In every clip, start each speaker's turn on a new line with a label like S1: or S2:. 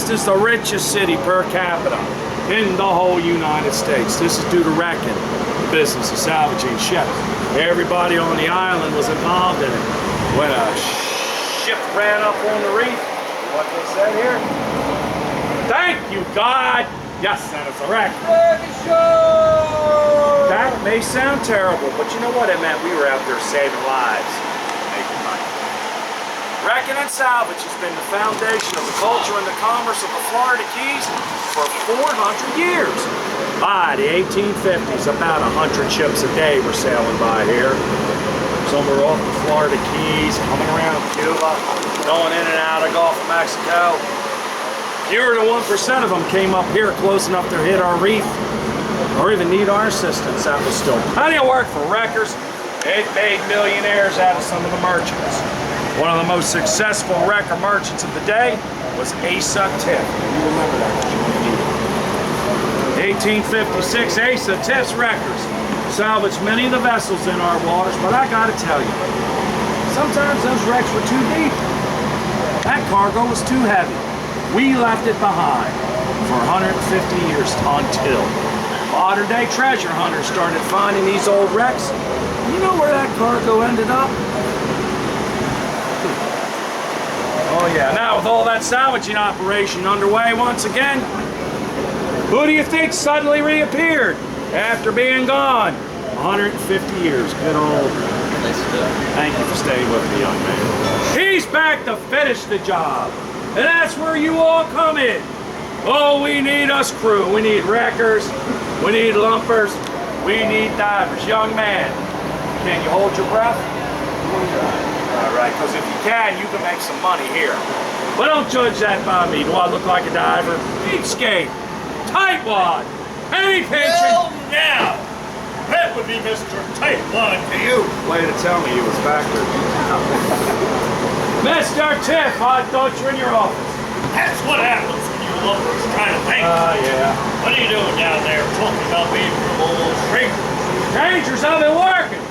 S1: East is the richest city per capita in the whole United States. This is due to wrecking, the business of salvaging ships. Everybody on the island was involved in it. When a ship ran up on the reef, what they said here? Thank you, God! Yes, that is a wreck. That may sound terrible, but you know what? It meant we were out there saving lives, making money. Wrecking and salvage has been the foundation of the culture and the commerce of the Florida Keys for 400 years. By the 1850s, about 100 ships a day were sailing by here. Some were off the Florida Keys, coming around Cuba, going in and out of Gulf of Mexico. Fewer than 1% of them came up here close enough to hit our reef or even need our assistance. That was still plenty of work for wreckers. It made millionaires out of some of the merchants. One of the most successful wrecker merchants of the day was Asa Tiff. You remember that? 1856, Asa Tiff's wreckers salvaged many of the vessels in our waters, but I gotta tell you, sometimes those wrecks were too deep. That cargo was too heavy. We left it behind for 150 years until modern day treasure hunters started finding these old wrecks. You know where that cargo ended up? Oh yeah, now with all that salvaging operation underway once again, who do you think suddenly reappeared after being gone 150 years? Good old. Thank you for staying with me, young man. He's back to finish the job. And that's where you all come in. Oh, we need us crew. We need wreckers. We need lumpers. We need divers. Young man, can you hold your breath? All right, because if you can make some money here. But don't judge that by me. Do I look like a diver? Cheapskate, tightwad, penny pinching.
S2: Well, now, that would be Mr. Tightwad to you.
S1: Way to tell me he was factored. Mr. Tiff, I thought you were in your office.
S2: That's what happens when you lumpers try to think.
S1: Yeah.
S2: What are you doing down there talking about being from old strangers?
S1: Strangers, I've been working.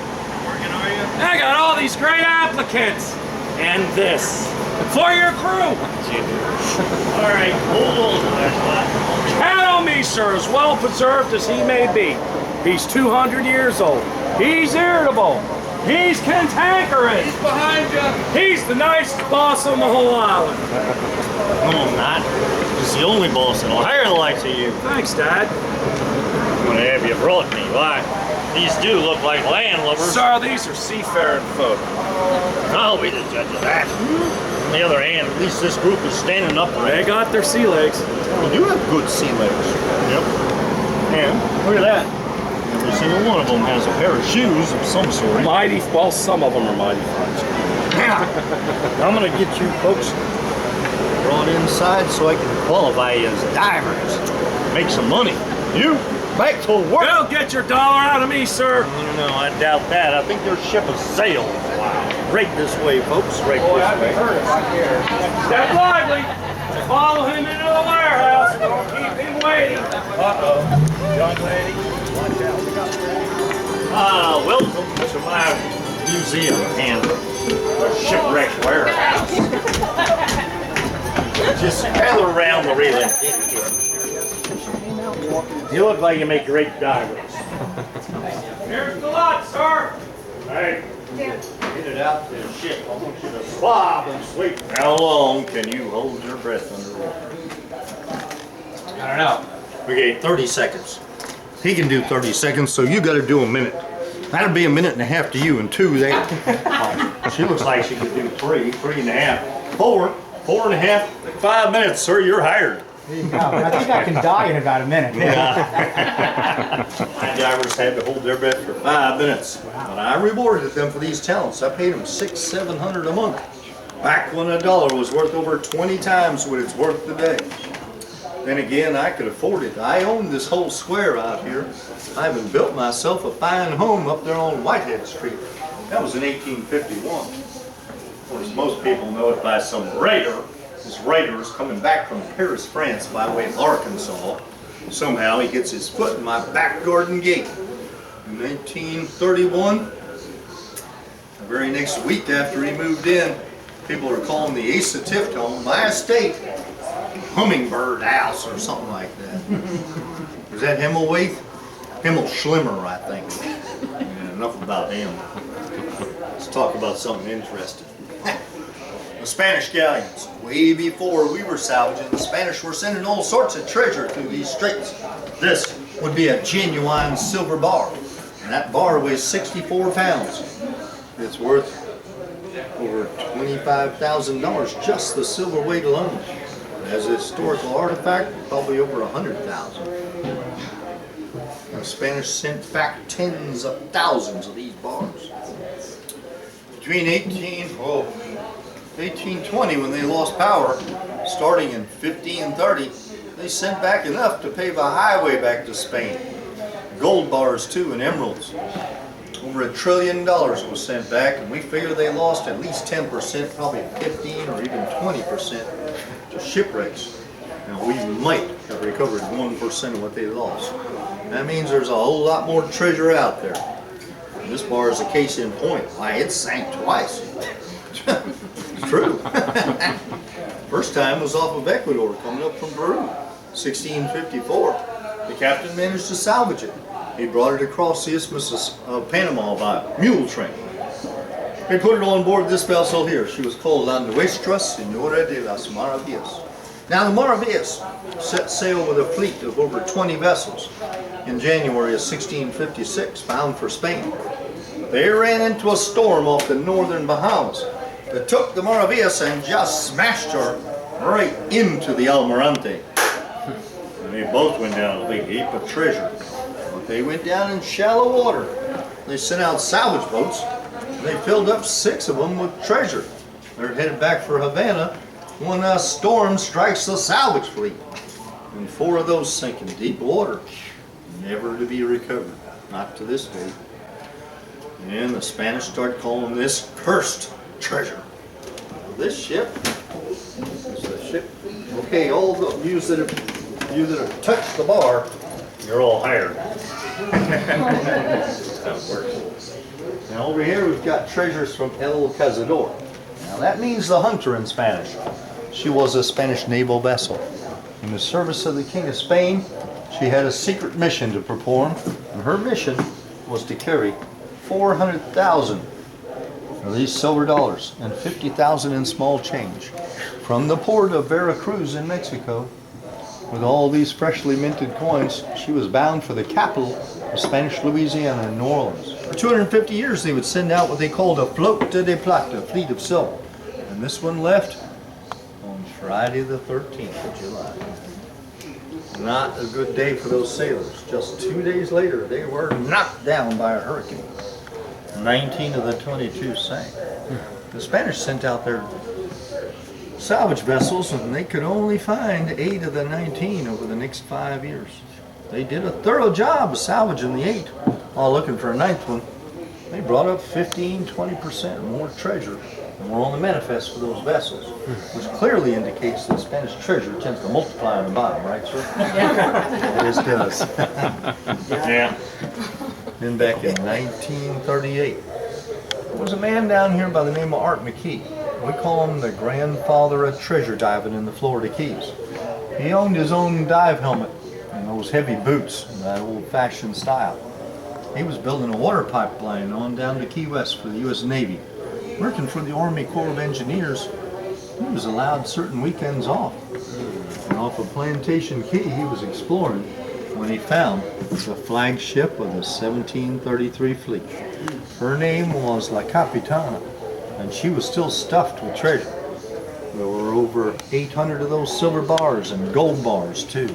S2: Working, are you?
S1: I got all these great applicants. And this. For your crew.
S2: All right, hold on to that spot.
S1: Count on me, sir, as well preserved as he may be. He's 200 years old. He's irritable. He's cantankerous.
S2: He's behind you.
S1: He's the nicest boss on the whole island.
S2: No, I'm not. He's the only boss that'll hire the likes of you.
S1: Thanks, Dad.
S2: What have you brought me? Why? These do look like landlubbers.
S1: Sir, these are seafaring folk.
S2: I'll be the judge of that. On the other hand, at least this group is standing upright.
S1: They got their sea legs.
S2: We do have good sea legs. Yep. And look at that. Every single one of them has a pair of shoes of some sort.
S1: Mighty, well, some of them are mighty French.
S2: I'm gonna get you folks brought inside so I can qualify you as divers. Make some money. You, back to work.
S1: Don't get your dollar out of me, sir.
S2: No, I doubt that. I think their ship has sailed. Wow. Right this way, folks. Right
S1: Boy,
S2: this
S1: I'd
S2: way.
S1: be hurt if I cared. Step lively. Follow him into the warehouse. Don't keep him waiting. Uh-oh. Young lady, watch out.
S2: Welcome to my museum and shipwreck warehouse. Just gather around the railing. You look like you make great divers.
S1: Here's the lot, sir.
S2: Hey, get it out to the ship. I want you to slob and sleep. How long can you hold your breath underwater?
S3: I don't know.
S2: Okay, 30 seconds. He can do 30 seconds, so you gotta do a minute. That'll be a minute and a half to you and 2 there. She looks like she could do 3, 3.5, 4, 4.5, 5 minutes, sir, you're hired.
S3: I think I can die in about a minute.
S2: Yeah. My divers had to hold their breath for 5 minutes. But I rewarded them for these talents. I paid them $600, $700 a month. Back when a dollar was worth over 20 times what it's worth today. Then again, I could afford it. I own this whole square out here. I even built myself a fine home up there on Whitehead Street. That was in 1851. Of course, most people know it by some raider. This raider is coming back from Paris, France by way of Arkansas. Somehow he gets his foot in my back garden gate. In 1931, the very next week after he moved in, people are calling the Asa Tiff home my estate. Hummingbird House or something like that. Was that Himmelwaith? Himmelschlimmer, I think. Yeah, enough about him. Let's talk about something interesting. The Spanish galleons. Way before we were salvaging, the Spanish were sending all sorts of treasure through these straits. This would be a genuine silver bar. And that bar weighs 64 pounds. It's worth over $25,000, just the silver weight alone. As a historical artifact, probably over 100,000. The Spanish sent back tens of thousands of these bars. Between 1820, when they lost power, starting in 1530, they sent back enough to pave a highway back to Spain. Gold bars too, and emeralds. Over $1 trillion was sent back, and we figure they lost at least 10%, probably 15 or even 20% to shipwrecks. Now we might have recovered 1% of what they lost. That means there's a whole lot more treasure out there. And this bar is a case in point. Why, it sank twice. It's true. First time was off of Ecuador, coming up from Peru, 1654. The captain managed to salvage it. He brought it across the Isthmus of Panama by mule train. They put it on board this vessel here. She was called La Nuestra Senora de las Maravillas. Now the Maravillas set sail with a fleet of over 20 vessels in January of 1656, bound for Spain. They ran into a storm off the northern Bahamas that took the Maravillas and just smashed her right into the Almirante. And they both went down a big heap of treasure. They went down in shallow water. They sent out salvage boats. They filled up 6 of them with treasure. They're headed back for Havana when a storm strikes the salvage fleet. And 4 of those sink in deep water, never to be recovered, not to this day. And the Spanish start calling this cursed treasure. This ship is the ship. Okay, all the you that have touched the bar, you're all hired. That's how it works. Now over here we've got treasures from El Cazador. Now that means the hunter in Spanish. She was a Spanish naval vessel. In the service of the King of Spain, she had a secret mission to perform, and her mission was to carry 400,000 of these silver dollars and 50,000 in small change from the port of Veracruz in Mexico. With all these freshly minted coins, she was bound for the capital of Spanish Louisiana in New Orleans. For 250 years, they would send out what they called a flota de plata, a fleet of silver. And this one left on Friday the 13th of July. Not a good day for those sailors. Just 2 days later, they were knocked down by a hurricane. 19 of the 22 sank. The Spanish sent out their salvage vessels, and they could only find 8 of the 19 over the next 5 years. They did a thorough job of salvaging the 8 while looking for a 9th one. They brought up 15-20% more treasure than were on the manifest for those vessels, which clearly indicates that Spanish treasure tends to multiply on the bottom, right, sir? It does. Yeah. Then back in 1938, there was a man down here by the name of McKee. We call him the grandfather of treasure diving in the Florida Keys. He owned his own dive helmet and those heavy boots in that old-fashioned style. He was building a water pipeline on down to Key West for the U.S. Navy. Working for the Army Corps of Engineers, he was allowed certain weekends off. And off of Plantation Key, he was exploring when he found the flagship of the 1733 fleet. Her name was La Capitana, and she was still stuffed with treasure. There were over 800 of those silver bars and gold bars too.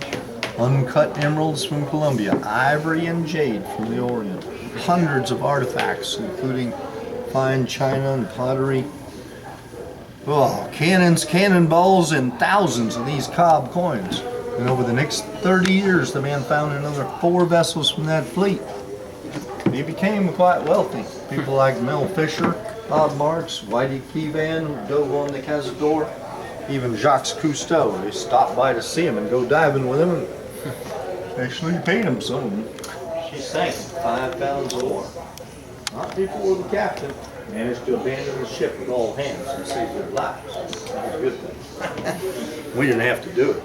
S2: Uncut emeralds from Colombia, ivory and jade from the Orient. Hundreds of artifacts, including fine china and pottery. Oh, cannons, cannonballs, and thousands of these cob coins. And over the next 30 years, the man found another 4 vessels from that fleet. He became quite wealthy. People like Mel Fisher, Bob Marks, Whitey Keevan, who dove on the Cazador, even Jacques Cousteau. They stopped by to see him and go diving with him, and actually paid him some. She sank 5 pounds of ore. Not before the captain managed to abandon the ship with all hands and save their lives. That was a good thing. We didn't have to do it.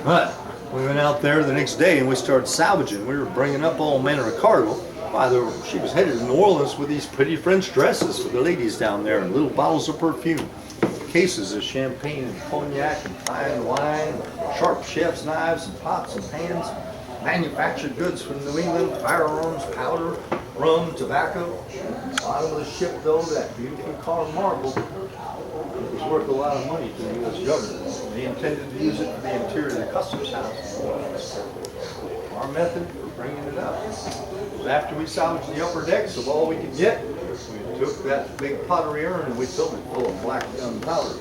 S2: But we went out there the next day and we started salvaging. We were bringing up all manner of cargo. Why, she was headed to New Orleans with these pretty French dresses for the ladies down there and little bottles of perfume, cases of champagne and cognac and fine wine, sharp chef's knives and pots and pans, manufactured goods from New England, firearms, powder, rum, tobacco. Bottom of the ship, though, that beautiful carved marble, it was worth a lot of money to the U.S. government. They intended to use it for the interior of the customs house. Our method for bringing it up was after we salvaged the upper decks of all we could get, we took that big pottery urn and we filled it full of black gunpowder,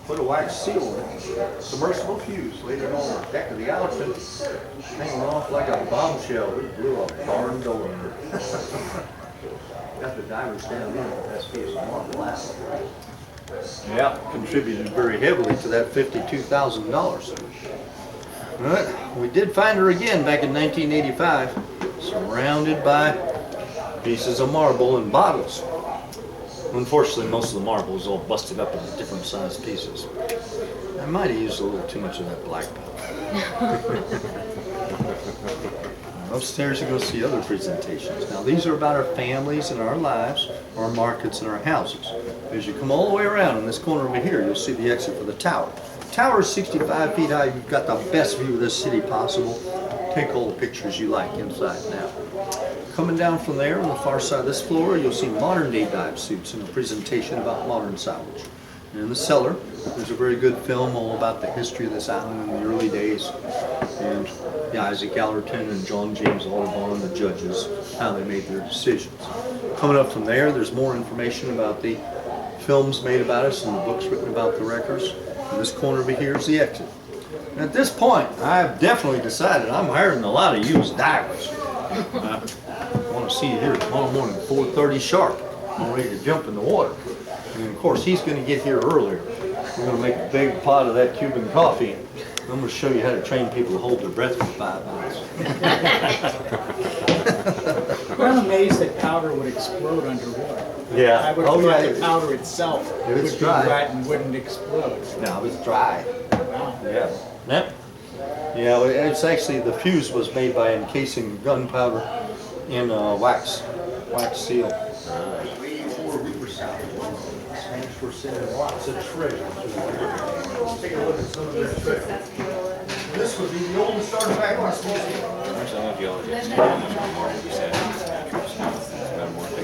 S2: put a wax seal in it, submersible fuse, laid it on the deck of the outfit, hanging off like a bombshell. We blew a barn door. Got the divers down in with that piece of marble out. Yeah, contributed very heavily to that $52,000. But we did find her again back in 1985, surrounded by pieces of marble and bottles. Unfortunately, most of the marble is all busted up into different sized pieces. I might have used a little too much of that black powder. Upstairs you go see other presentations. Now these are about our families and our lives, our markets and our houses. As you come all the way around in this corner over here, you'll see the exit for the tower. The tower is 65 feet high. You've got the best view of this city possible. Take all the pictures you like inside now. Coming down from there on the far side of this floor, you'll see modern day dive suits and a presentation about modern salvage. And in the cellar, there's a very good film all about the history of this island in the early days. And Isaac Allerton and John James Audubon, the judges, how they made their decisions. Coming up from there, there's more information about the films made about us and the books written about the wreckers. And this corner over here is the exit. And at this point, I've definitely decided I'm hiring a lot of you as divers. I want to see you here tomorrow morning at 4:30 sharp. I'm ready to jump in the water. And of course, he's going to get here earlier. We're going to make a big pot of that Cuban coffee. I'm going to show you how to train people to hold their breath for 5 minutes.
S3: I'm amazed that powder would explode underwater.
S2: Yeah.
S3: I would have thought the powder itself would be wet and wouldn't explode.
S2: No, it's dry.
S3: Wow.
S2: Yeah. Yep. Yeah, it's actually, the fuse was made by encasing gunpowder in wax seal. Spanish were sending lots of treasure. Let's take a look at some of their treasure. This would be the oldest artifact in this museum.
S4: There's some archaeologists how much more you said.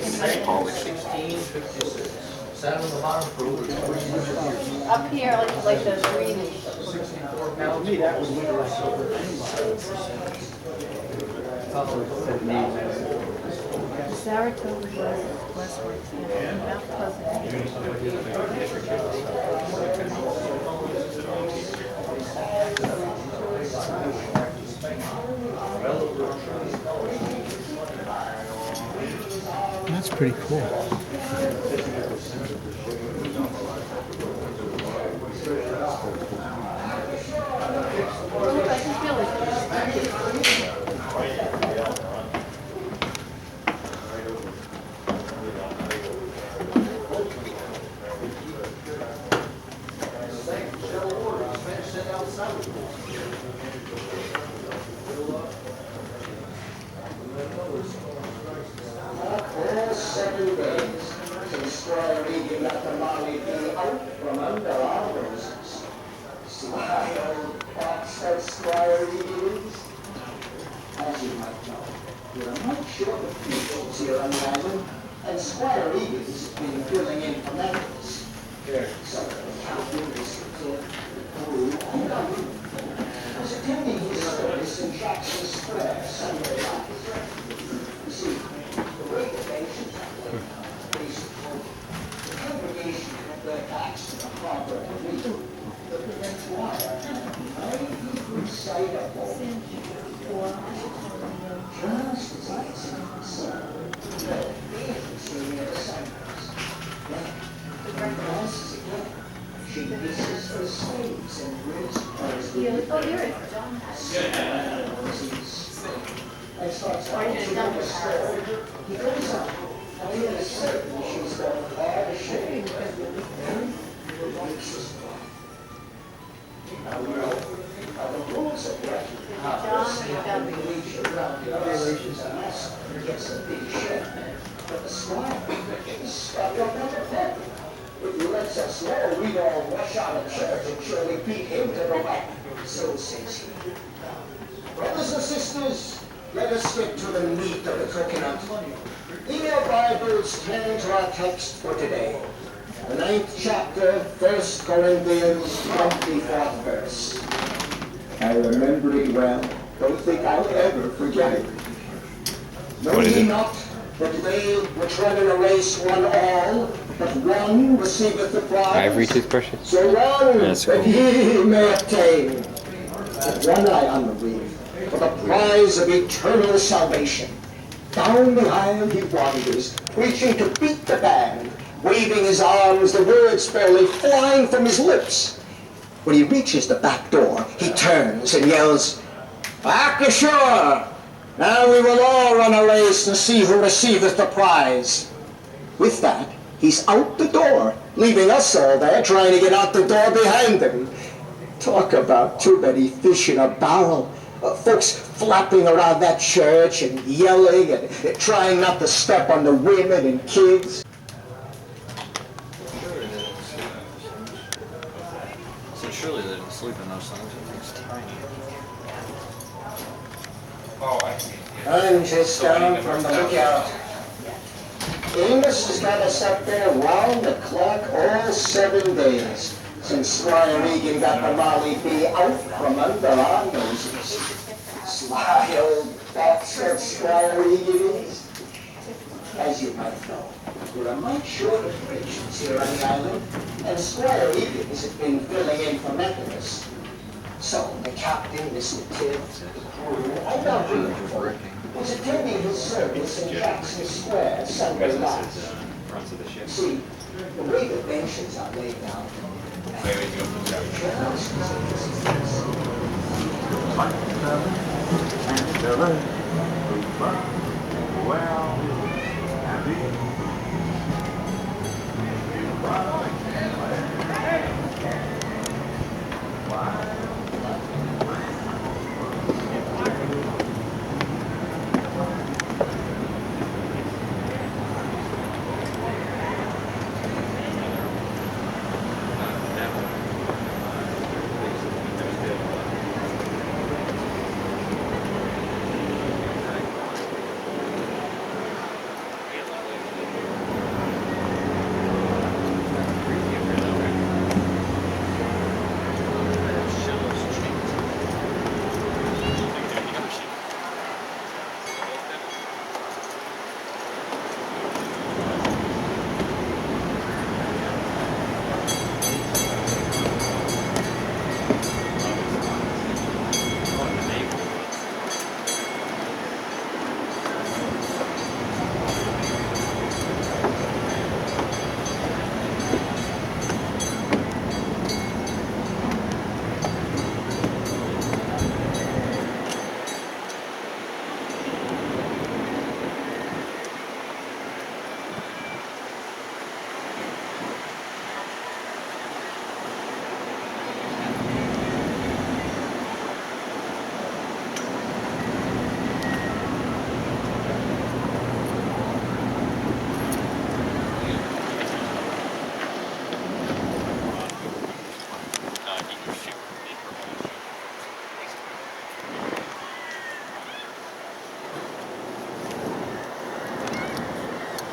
S4: It's polished.
S2: 1656. Sat on the bottom for over 300 years.
S5: Up here, like the greenish.
S2: 64
S3: To
S2: pounds.
S3: me, that would look like silver.
S5: Saratoga westward, Mount Pleasant.
S3: That's pretty cool.
S6: As you might know, there are much shorter peoples here on the island, and Squire Egan's been filling in for members. So, I was attending his service in Jackson Square Sunday night. You see, the way the nations are based, the congregation had their backs to the harbor of Lee. The Prince Wire, I recite a poem. Just as I said, the agency of disciples. Then, the rest again. She misses her slaves and brings her.
S5: Oh, there is John.
S6: And starts telling the story. He goes up, and he is certain she's got all the shame. Now, you know, the rules of the regulations are nice. Gets a big share. But the squire is your better. If he lets us know, we'd all rush out of church and surely beat him to the whack. So says he. Brothers and sisters, let us get to the meat of the coconut. In your Bibles, turn to our text for today. The 9th chapter, 1 Corinthians, 24th verse. I remember it well. Don't think I'll ever forget it. Know ye not that they which run in a race won all, but one receiveth the prize?
S4: Ivory toothbrushes?
S6: So run
S4: That's
S6: that
S4: cool.
S6: ye may obtain. With one eye on the wheel, for the prize of eternal salvation. Down the aisle he wanders, preaching to beat the band, waving his arms, the words fairly flying from his lips. When he reaches the back door, he turns and yells, "Back ashore! Now we will all run a race and see who receiveth the prize." With that, he's out the door, leaving us all there trying to get out the door behind him. Talk about too many fish in a barrel. Folks flapping around that church and yelling and trying not to step on the women and kids.
S4: So surely they didn't sleep in those things. It's tiny.
S6: I'm just down from the lookout. Amos has got us up there round the clock all 7 days since Squire Egan got the Molly Bee out from under our noses. Sly old bastard Squire Egan is. As you might know, we're a mite short of patients here on the island, and Squire Egan's has been filling in for Methodist. So the captain, Mr. Tibbs, I got room for it, was attending his service in Jackson Square Sunday night.
S4: Fronts of the ship.
S6: See, the way the benches are laid out,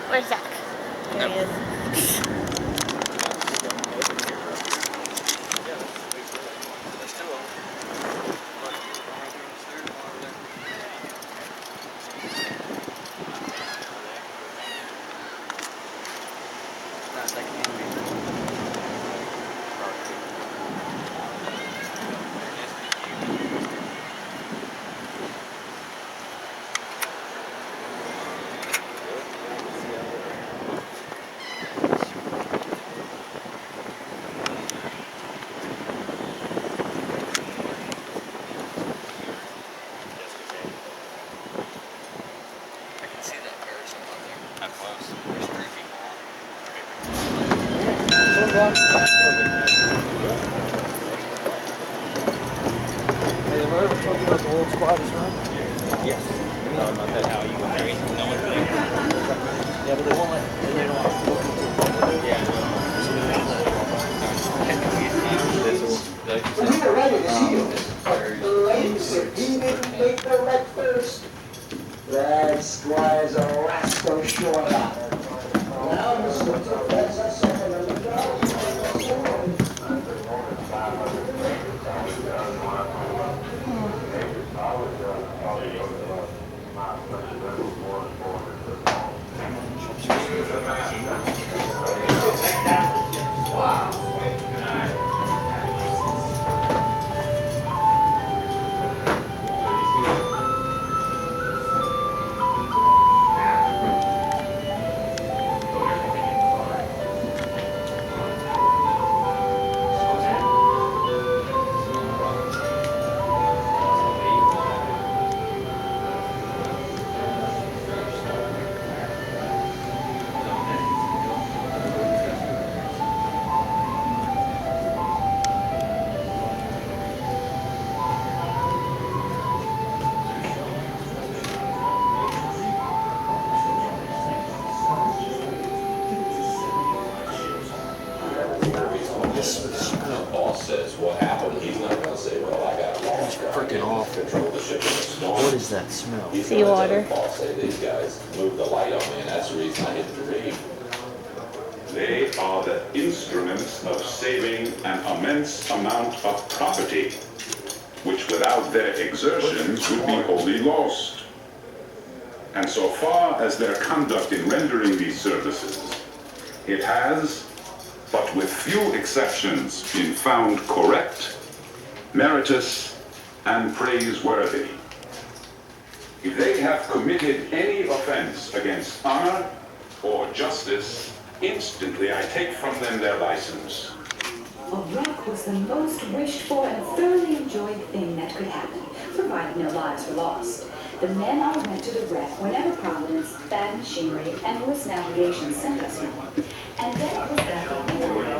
S5: Where's Zach? There he is.
S4: Yes. No, not that how you want to marry. No one really. Yeah, but they won't let. They don't want to. Yeah.
S6: We were ready to heal. Ladies, if he didn't make the red first, that squire's a rascal short out. Now, Mr. That's a second of the
S7: Boss says what happened, he's not gonna say, well, I got lost.
S4: Freaking awful.
S7: Control the ship in the storm.
S4: What is that smell?
S7: He's
S5: Seawater.
S7: gonna tell the boss, say, these guys moved the light on me, and that's the reason I hit the reef.
S8: They are the instruments of saving an immense amount of property, which without their exertions would be wholly lost. And so far as their conduct in rendering these services, it has, but with few exceptions, been found correct, meritorious, and praiseworthy. If they have committed any offense against honor or justice, instantly I take from them their license.
S9: A wreck was the most wished for and thoroughly enjoyed thing that could happen, provided no lives were lost. The men all went to the wreck whenever Providence, bad machinery, and loose navigation sent us home. And then it was that the